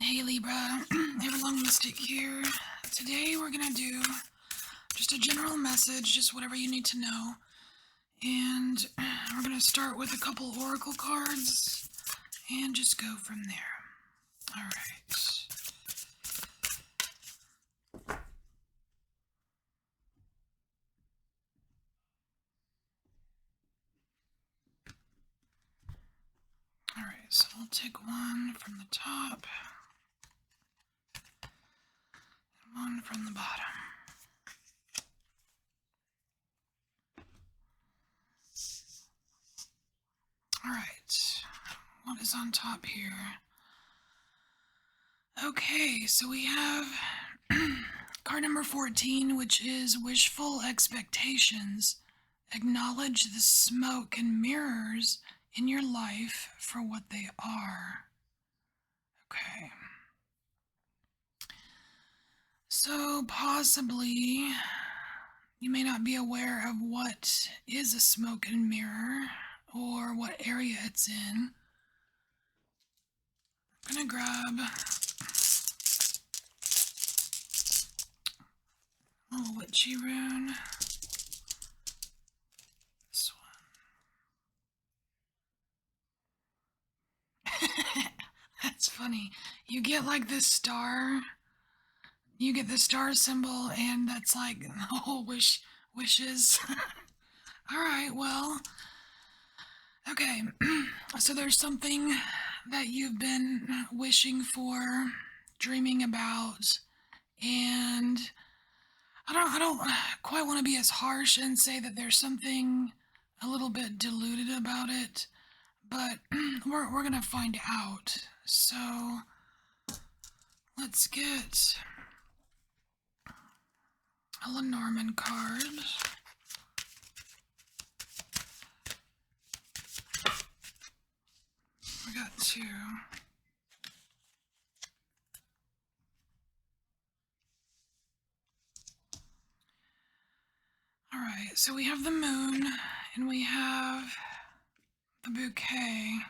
Hey Libra, EverlongMystic here. Today we're gonna do just a general message, just whatever you need to know. And we're gonna start with a couple oracle cards and just go from there. Alright. Alright, so we'll take one from the top and one from the bottom. Alright, what is on top here? Okay, so we have card number 14, which is wishful expectations. Acknowledge the smoke and mirrors in your life for what they are. Okay. So possibly you may not be aware of what is a smoke and mirror or what area it's in. I'm gonna grab a little witchy rune. This one. That's funny. You get like this star. You get the star symbol, and that's like the whole wishes. All right, well, okay. So there's something that you've been wishing for, dreaming about, and I don't quite want to be as harsh and say that there's something a little bit diluted about it, but we're gonna find out. So let's get a Lenormand card. We got two. Alright, so we have the moon and we have the bouquet.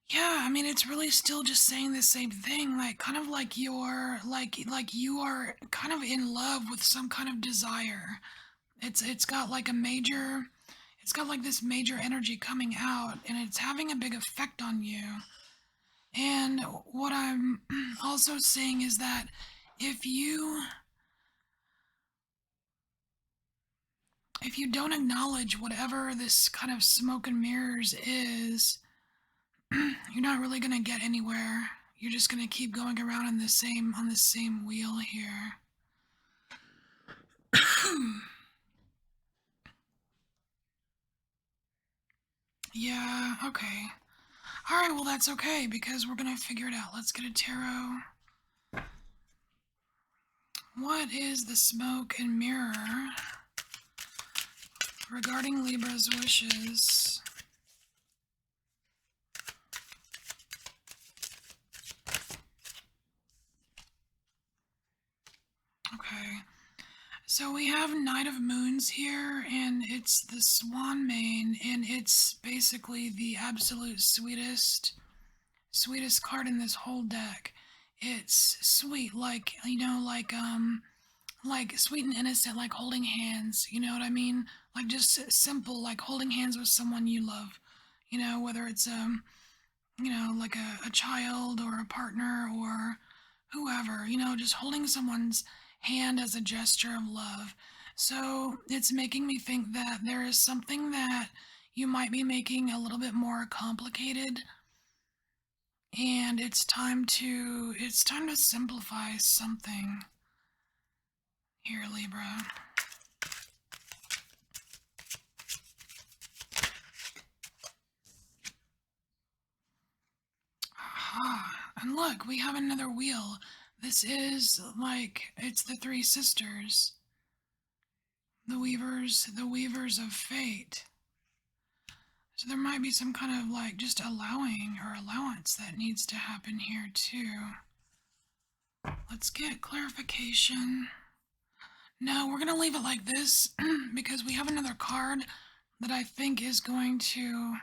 Yeah, I mean it's really still just saying the same thing, like kind of like you're like you are kind of in love with some kind of desire. It's got like a major it's got like this major energy coming out and it's having a big effect on you. And what I'm also saying is that if you if you don't acknowledge whatever this kind of smoke and mirrors is, you're not really going to get anywhere. You're just going to keep going around in the same wheel here. Yeah, okay. All right, well that's okay because we're going to figure it out. Let's get a tarot. What is the smoke and mirror regarding Libra's wishes? Okay. So we have Knight of Moons here, and it's the Swan Mane, and it's basically the absolute sweetest card in this whole deck. It's sweet, like, like sweet and innocent, like holding hands, you know what I mean? Like just simple, like holding hands with someone you love, whether it's, like a child or a partner or whoever, just holding someone's hand as a gesture of love. So it's making me think that there is something that you might be making a little bit more complicated, and it's time to simplify something here, Libra. Aha. And look, we have another wheel. This is like it's the three sisters. The weavers of fate. So there might be some kind of like just allowing or allowance that needs to happen here too. Let's get clarification. No, we're gonna leave it like this because we have another card that I think is going to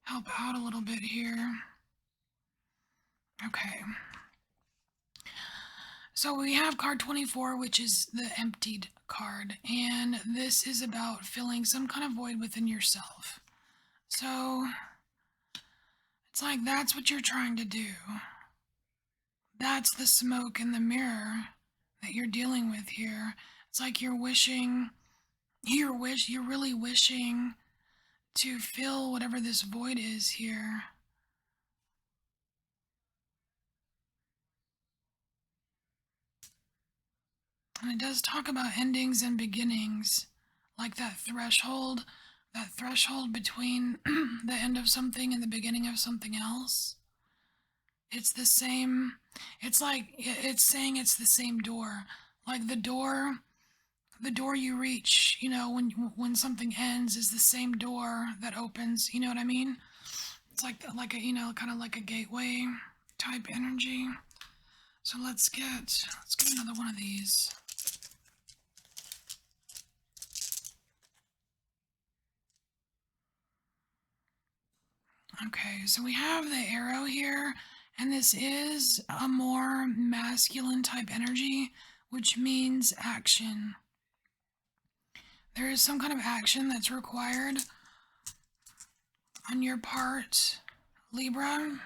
help out a little bit here. Okay. So we have card 24, which is the emptied card, and this is about filling some kind of void within yourself. So it's like that's what you're trying to do. That's the smoke in the mirror that you're dealing with here. It's like you're wishing, you're really wishing to fill whatever this void is here. And it does talk about endings and beginnings, like that threshold between the end of something and the beginning of something else. It's the same, it's like it's saying it's the same door. Like the door you reach, when something ends is the same door that opens, you know what I mean? It's like a, kind of like a gateway type energy. So let's get another one of these. Okay, so we have the arrow here, and this is a more masculine type energy, which means action. There is some kind of action that's required on your part, Libra.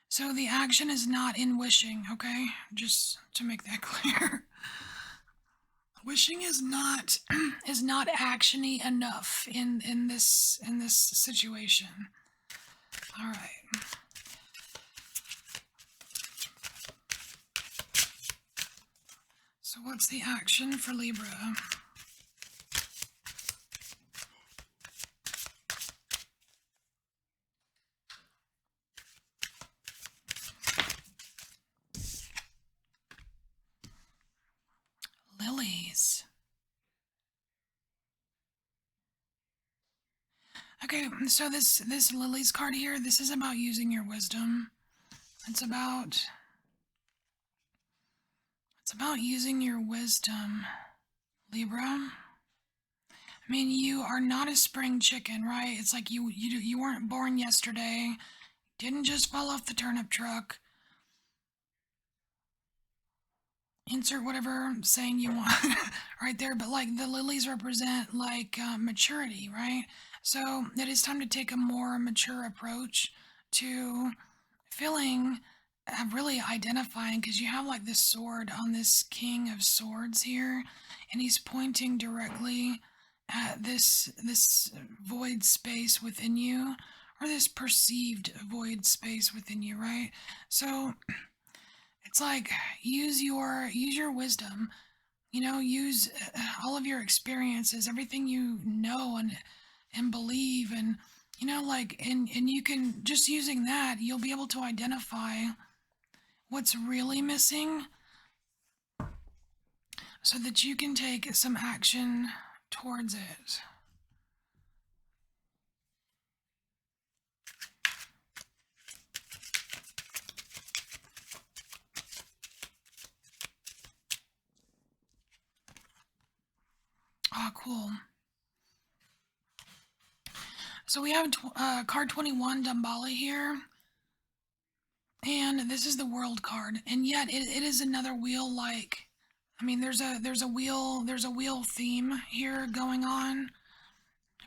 So the action is not in wishing, okay? Just to make that clear. Wishing is not is not actiony enough in this situation. All right. So what's the action for Libra? Lilies. Okay, so this lilies card here, this is about using your wisdom. It's about using your wisdom, Libra. I mean, you are not a spring chicken, right? It's like you weren't born yesterday. Didn't just fall off the turnip truck. Insert whatever saying you want right there, but like the lilies represent like maturity, right? So it is time to take a more mature approach to feeling, really identifying, because you have like this sword on this king of swords here, and he's pointing directly at this void space within you, or this perceived void space within you, right? So it's like use your wisdom, use all of your experiences, everything you know and believe, and like and you can, just using that, you'll be able to identify what's really missing so that you can take some action towards it. Oh, cool. So we have card 21, Dambala here. And this is the world card. And yet it is another wheel, like, I mean, there's a wheel theme here going on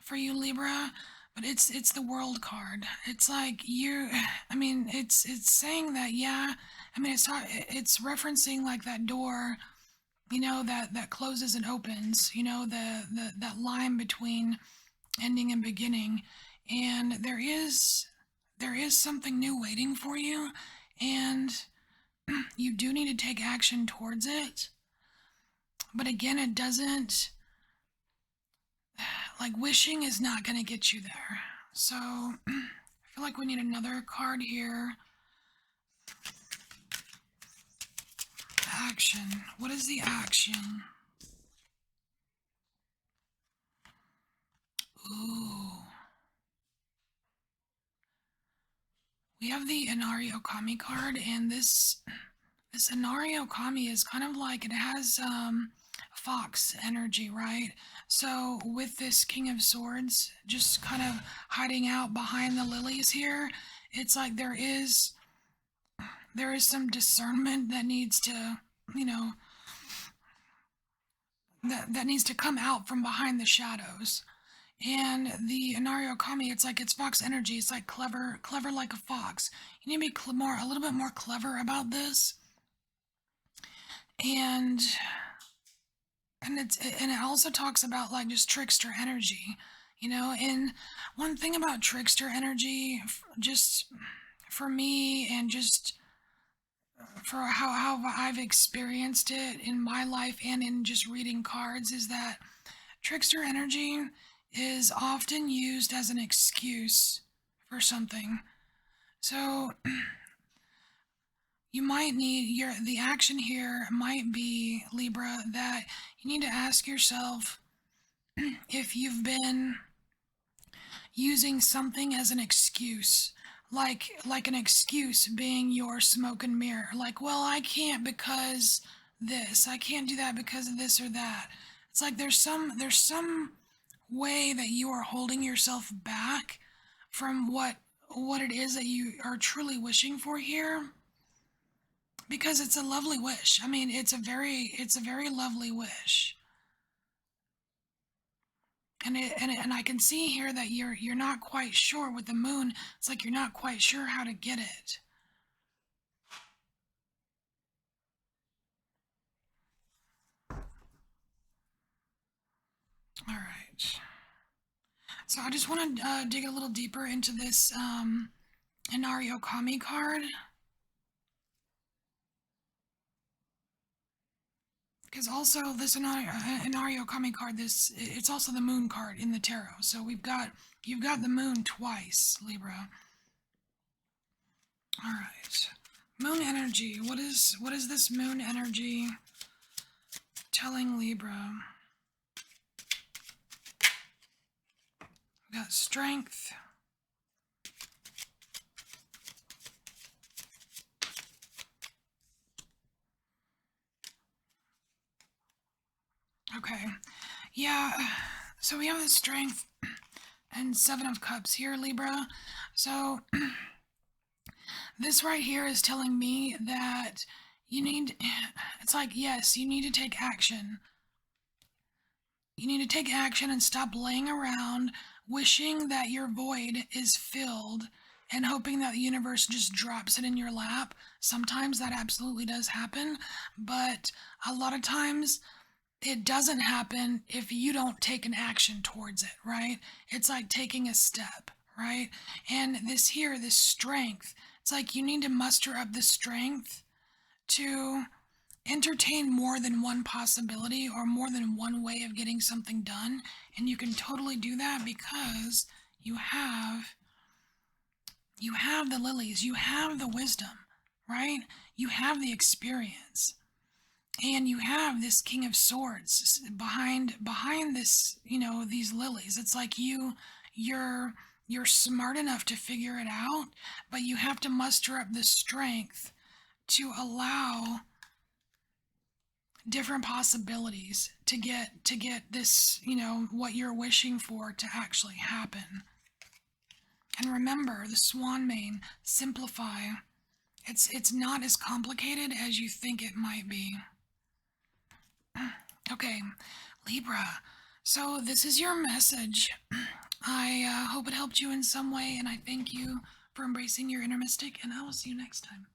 for you, Libra, but it's the world card. It's like you I mean, it's saying that, yeah, I mean, it's referencing like that door, that closes and opens, that line between ending and beginning. And there is something new waiting for you, and you do need to take action towards it. But again, it doesn't, like, wishing is not going to get you there. So I feel like we need another card here. Action. What is the action? Ooh. We have the Inari Okami card, and this this Inario Kami is kind of like it has fox energy, right? So with this King of Swords just kind of hiding out behind the lilies here, it's like there is some discernment that needs to, you know, that needs to come out from behind the shadows. And the Inario Kami, it's like it's fox energy. It's like clever, clever like a fox. You need to be a little bit more clever about this. And and it also talks about like just trickster energy, And one thing about trickster energy, just for me, and just for how I've experienced it in my life and in just reading cards, is that trickster energy is often used as an excuse for something. So you might need the action here might be, Libra, that you need to ask yourself if you've been using something as an excuse, like an excuse being your smoke and mirror, like, well, I can't because this, I can't do that because of this or that. It's like there's some way that you are holding yourself back from what it is that you are truly wishing for here, because it's a lovely wish. I mean, it's a very lovely wish. And I can see here that you're not quite sure with the moon. It's like you're not quite sure how to get it. All right. So I just want to dig a little deeper into this Inario Kami card, because also this Inario Kami card, it's also the moon card in the tarot. So you've got the moon twice, Libra. All right. Moon energy. What is this moon energy telling Libra? We got strength. Okay. Yeah. So we have the strength and Seven of Cups here, Libra. So this right here is telling me that it's like, yes, you need to take action. You need to take action and stop laying around wishing that your void is filled and hoping that the universe just drops it in your lap. Sometimes that absolutely does happen, but a lot of times it doesn't happen if you don't take an action towards it, right? It's like taking a step, right? And this strength, it's like you need to muster up the strength to entertain more than one possibility or more than one way of getting something done. And you can totally do that because you have the lilies, you have the wisdom, right? You have the experience. And you have this King of Swords behind this, these lilies. It's like you're smart enough to figure it out, but you have to muster up the strength to allow different possibilities to get this, what you're wishing for to actually happen. And remember, the swan mane, simplify. It's not as complicated as you think it might be. Okay, Libra. So this is your message. I hope it helped you in some way, and I thank you for embracing your inner mystic, and I will see you next time.